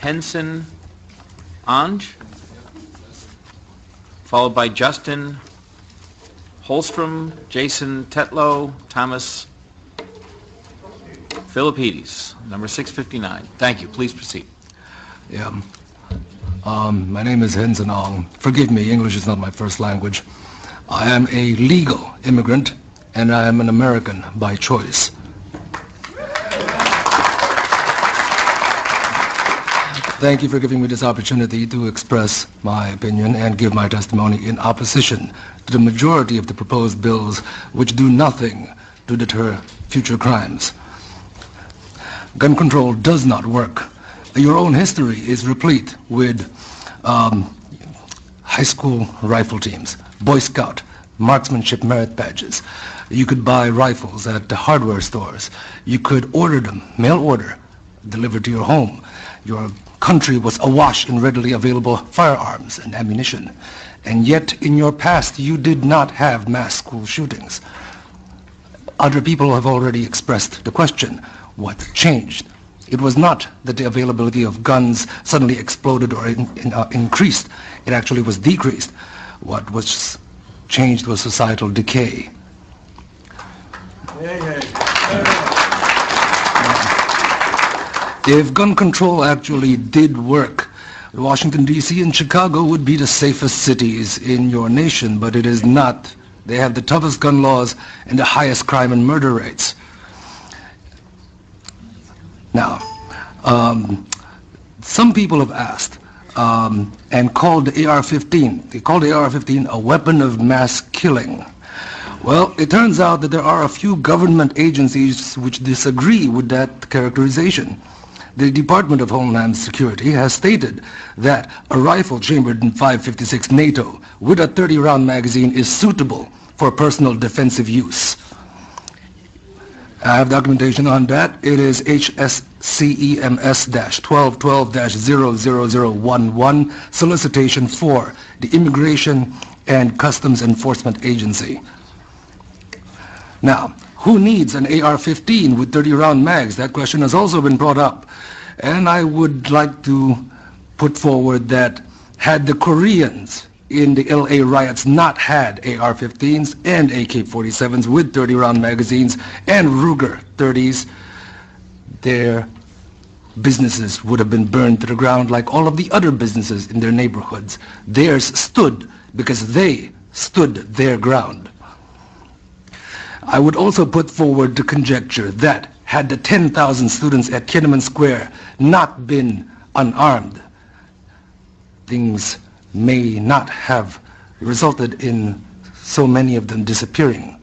Henson Ange, followed by Justin Holstrom, Jason Tetlow, Thomas Philippides, number 659. Thank you. Please proceed. Yeah. My name is Henson Ong. Forgive me, English is not my first language. I am a legal immigrant, and I am an American by choice. Thank you for giving me this opportunity to express my opinion and give my testimony in opposition to the majority of the proposed bills which do nothing to deter future crimes. Gun control does not work. Your own history is replete with high school rifle teams, Boy Scout, marksmanship merit badges. You could buy rifles at the hardware stores. You could order them, mail order, delivered to your home. Your country was awash in readily available firearms and ammunition. And yet, in your past, you did not have mass school shootings. Other people have already expressed the question, what changed? It was not that the availability of guns suddenly exploded or increased. It actually was decreased. What was changed was societal decay. If gun control actually did work, Washington, D.C. and Chicago would be the safest cities in your nation, but it is not. They have the toughest gun laws and the highest crime and murder rates. Now, some people have asked and called the AR-15. They called the AR-15 a weapon of mass killing. Well, it turns out that there are a few government agencies which disagree with that characterization. The Department of Homeland Security has stated that a rifle chambered in 5.56 NATO with a 30-round magazine is suitable for personal defensive use. I have documentation on that. It is HSCEMS-1212-00011, solicitation for the Immigration and Customs Enforcement Agency. Now, who needs an AR-15 with 30-round mags? That question has also been brought up. And I would like to put forward that had the Koreans in the LA riots not had AR-15s and AK-47s with 30-round magazines and Ruger 30s, their businesses would have been burned to the ground like all of the other businesses in their neighborhoods. Theirs stood because they stood their ground. I would also put forward the conjecture that had the 10,000 students at Tiananmen Square not been unarmed, things may not have resulted in so many of them disappearing.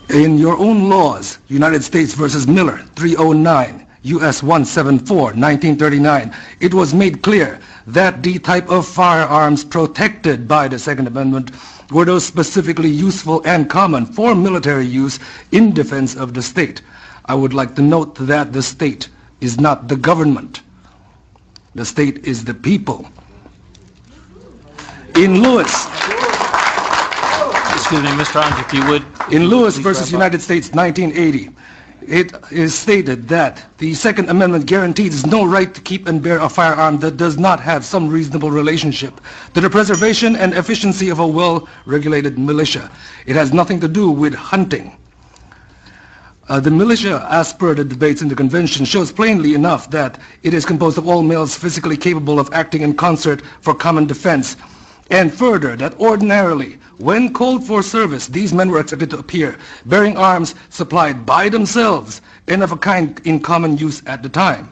In your own laws, United States versus Miller, 309, U.S. 174, 1939, it was made clear that the type of firearms protected by the Second Amendment were those specifically useful and common for military use in defense of the state. I would like to note that the state is not the government. The state is the people. In Lewis, excuse me, Mr. Ong, if you would. In Lewis versus United States, 1980, it is stated that the Second Amendment guarantees no right to keep and bear a firearm that does not have some reasonable relationship to the preservation and efficiency of a well-regulated militia. It has nothing to do with hunting. The militia, as per the debates in the convention, shows plainly enough that it is composed of all males physically capable of acting in concert for common defense. And further, that ordinarily, when called for service, these men were expected to appear bearing arms supplied by themselves and of a kind in common use at the time.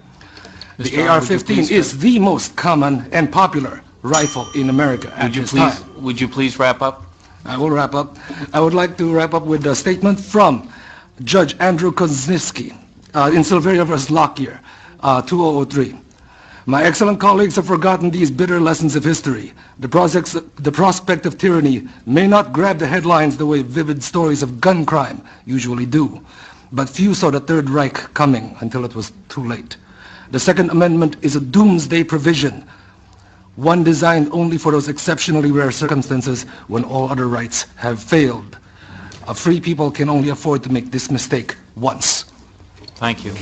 The AR-15 is the most common and popular rifle in America at this time. Would you please wrap up? I will wrap up. I would like to wrap up with a statement from Judge Andrew Kozinski in Silveria vs. Lockyer, 2003. My excellent colleagues have forgotten these bitter lessons of history. The prospect of tyranny may not grab the headlines the way vivid stories of gun crime usually do, but few saw the Third Reich coming until it was too late. The Second Amendment is a doomsday provision, one designed only for those exceptionally rare circumstances when all other rights have failed. A free people can only afford to make this mistake once. Thank you.